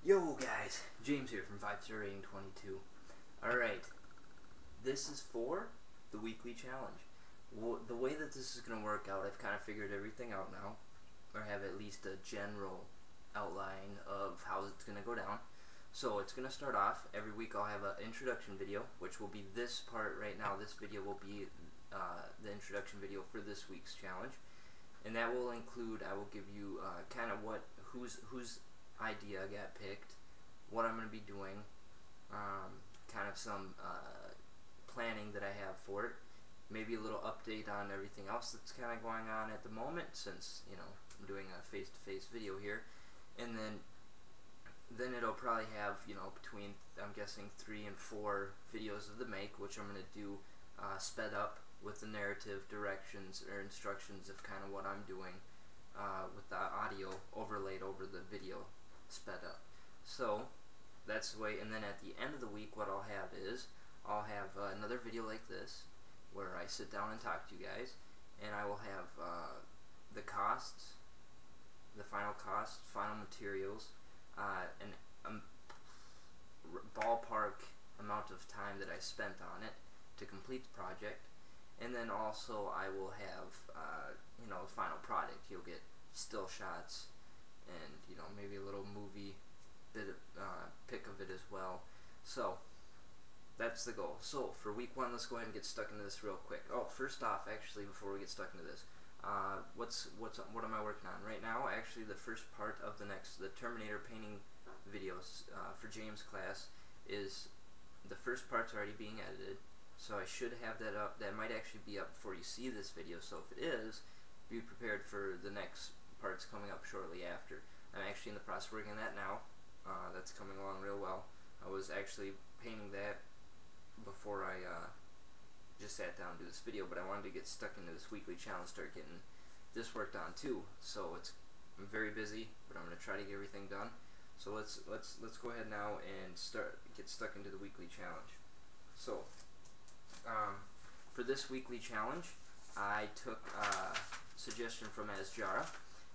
Yo guys, James here from 50822. Alright, this is for the weekly challenge. The way that this is going to work out, I've kind of figured everything out now, or have at least a general outline of how it's going to go down. So it's going to start off, every week I'll have an introduction video, which will be this part right now. This video will be the introduction video for this week's challenge. And that will include, I will give you kind of whose idea got picked, what I'm going to be doing, kind of some planning that I have for it, maybe a little update on everything else that's kind of going on at the moment, since, you know, I'm doing a face-to-face video here. And then it'll probably have, you know, between, I'm guessing, 3 and 4 videos of the make, which I'm going to do sped up with the narrative directions or instructions of kind of what I'm doing with the audio overlaid over the video sped up. So that's the way. And then at the end of the week, what I'll have is I'll have another video like this where I sit down and talk to you guys, and I will have the costs, the final costs, final materials, and ballpark amount of time that I spent on it to complete the project. And then also I will have you know, the final product. You'll get still shots and, you know, maybe a little movie bit of, pic of it as well. So that's the goal. So for week 1, let's go ahead and get stuck into this real quick. Oh, first off, actually, before we get stuck into this, what am I working on right now? Actually, the first part of the Terminator painting videos for James' class is the first part's already being edited. So I should have that up. That might actually be up before you see this video. So if it is, be prepared for the next parts coming up shortly after. I'm actually in the process of working on that now. That's coming along real well. I was actually painting that before I just sat down to do this video, but I wanted to get stuck into this weekly challenge, start getting this worked on too. So I'm very busy, but I'm going to try to get everything done. So let's go ahead now and get stuck into the weekly challenge. So for this weekly challenge, I took a suggestion from Asjarra,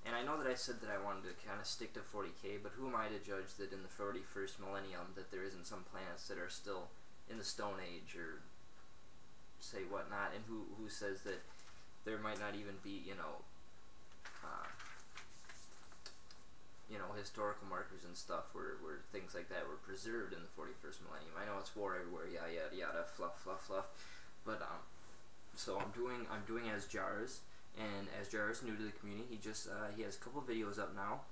and I know that I said that I wanted to kind of stick to 40K, but who am I to judge that in the 41st millennium that there isn't some planets that are still in the Stone Age or say whatnot, and who says that there might not even be, you know, historical markers and stuff where things like that were preserved in the 41st millennium. I know it's war everywhere, yada yada yada, fluff fluff fluff, but so I'm doing Asjarra's, and Asjarra's new to the community. He has a couple videos up now.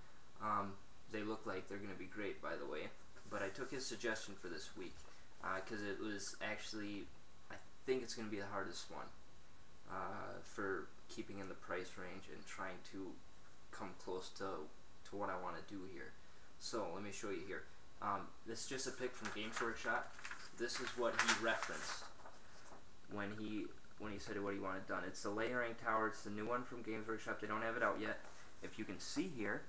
They look like they're gonna be great, by the way. But I took his suggestion for this week because it was actually, I think it's gonna be the hardest one for keeping in the price range and trying to come close to what I want to do here. So let me show you here. This is just a pic from Games Workshop. This is what he referenced when he said what he wanted done. It's the layering tower. It's the new one from Games Workshop. They don't have it out yet. If you can see here,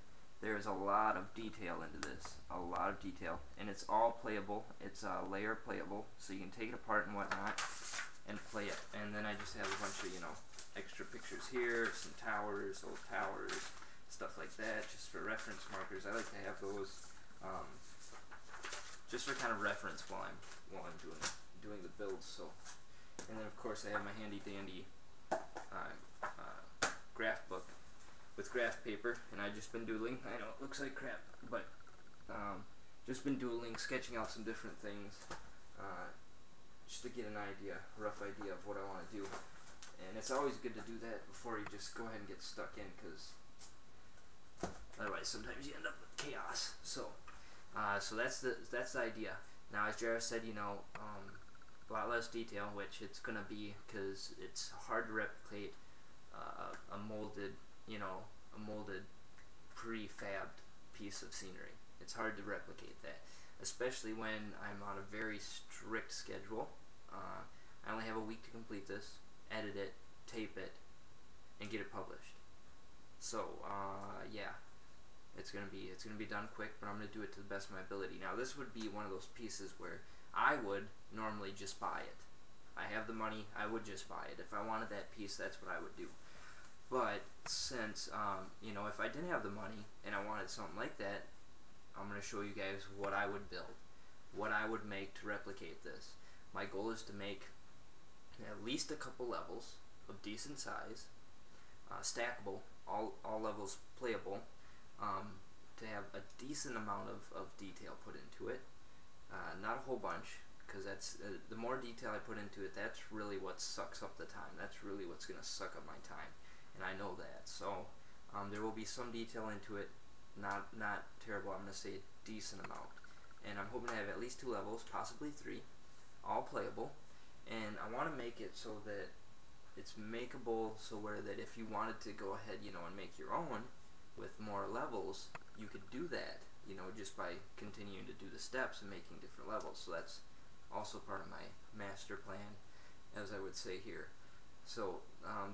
there's a lot of detail into this. A lot of detail. And it's all playable. It's layer playable. So you can take it apart and whatnot and play it. And then I just have a bunch of, you know, extra pictures here. Some towers, old towers, stuff like that, just for reference markers. I like to have those just for kind of reference while I'm doing the build. So, and then of course I have my handy dandy graph book with graph paper, and I've just been doodling. I know it looks like crap, but just been doodling, sketching out some different things just to get an idea, a rough idea of what I want to do. And it's always good to do that before you just go ahead and get stuck in, because otherwise sometimes you end up with chaos. So so that's the idea. Now, as Jared said, you know, a lot less detail, which it's gonna be, because it's hard to replicate a molded, you know, prefabbed piece of scenery. It's hard to replicate that, especially when I'm on a very strict schedule. I only have a week to complete this, edit it, tape it, and get it published. So yeah, it's gonna be done quick, but I'm gonna do it to the best of my ability. Now, this would be one of those pieces where I would normally just buy it. I have the money, I would just buy it. If I wanted that piece, that's what I would do. But since you know, if I didn't have the money and I wanted something like that, I'm going to show you guys what I would build, what I would make to replicate this. My goal is to make at least a couple levels of decent size, stackable, all levels playable, to have a decent amount of detail put into it, not a whole bunch, because that's the more detail I put into it, that's really what sucks up the time. That's really what's going to suck up my time, and I know that. So there will be some detail into it, not terrible. I'm going to say a decent amount, and I'm hoping to have at least 2 levels, possibly 3, all playable. And I want to make it so that it's makeable, so where that if you wanted to go ahead, you know, and make your own with more levels, you could do that, you know, just by continuing to do the steps and making different levels. So that's also part of my master plan, as I would say here. So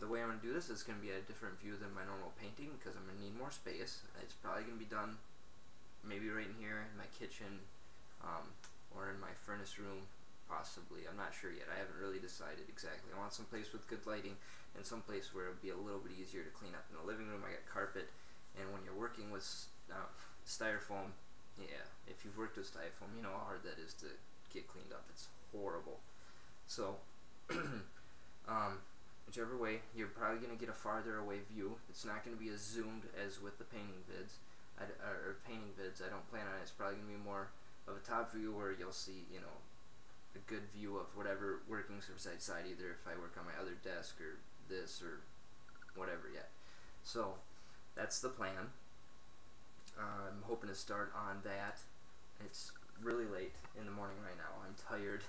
the way I'm going to do this is going to be a different view than my normal painting, because I'm going to need more space. It's probably going to be done maybe right in here in my kitchen, or in my furnace room, possibly. I'm not sure yet. I haven't really decided exactly. I want some place with good lighting and some place where it would be a little bit easier to clean up. In the living room I got carpet, and when you're working with styrofoam, yeah, if you've worked with styrofoam, you know how hard that is to get cleaned up. It's horrible. So whichever way, you're probably going to get a farther away view. It's not going to be as zoomed as with the painting vids. I don't plan on it. It's probably going to be more of a top view where you'll see, you know, a good view of whatever working surface I decide, either if I work on my other desk or this or whatever yet. So that's the plan. I'm hoping to start on that. It's really late in the morning right now. I'm tired,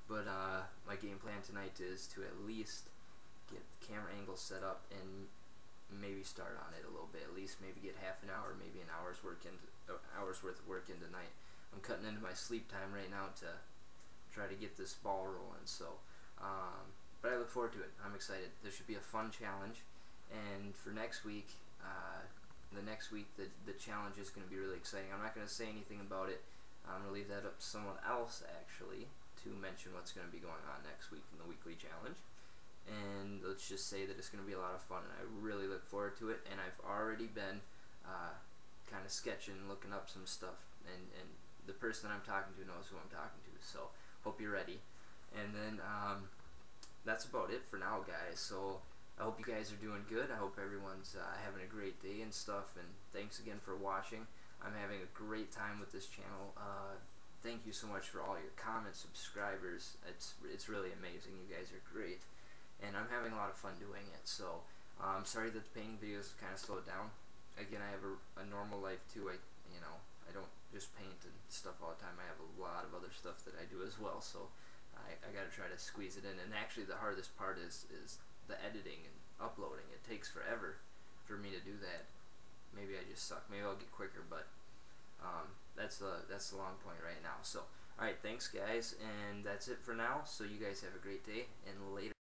but my game plan tonight is to at least get the camera angle set up and maybe start on it a little bit. At least maybe get half an hour, maybe an hour's worth of work in tonight. I'm cutting into my sleep time right now to try to get this ball rolling. So but I look forward to it. I'm excited. This should be a fun challenge, and for next week, the challenge is going to be really exciting. I'm not going to say anything about it. I'm going to leave that up to someone else actually to mention what's going to be going on next week in the weekly challenge. And let's just say that it's going to be a lot of fun, and I really look forward to it. And I've already been kind of sketching, looking up some stuff, and the person that I'm talking to knows who I'm talking to, so hope you're ready. And then that's about it for now, guys. So I hope you guys are doing good. I hope everyone's having a great day and stuff, and thanks again for watching. I'm having a great time with this channel. Thank you so much for all your comments, subscribers. It's really amazing. You guys are great, and I'm having a lot of fun doing it. So I'm sorry that the painting videos kind of slowed down. Again, I have a normal life too. I don't just paint and stuff all the time. I have a lot of other stuff that I do as well. So I got to try to squeeze it in. And actually, the hardest part is the editing and uploading. It takes forever for me to do that. Maybe I just suck. Maybe I'll get quicker, but that's the long point right now. So alright, thanks guys, and that's it for now. So you guys have a great day, and later.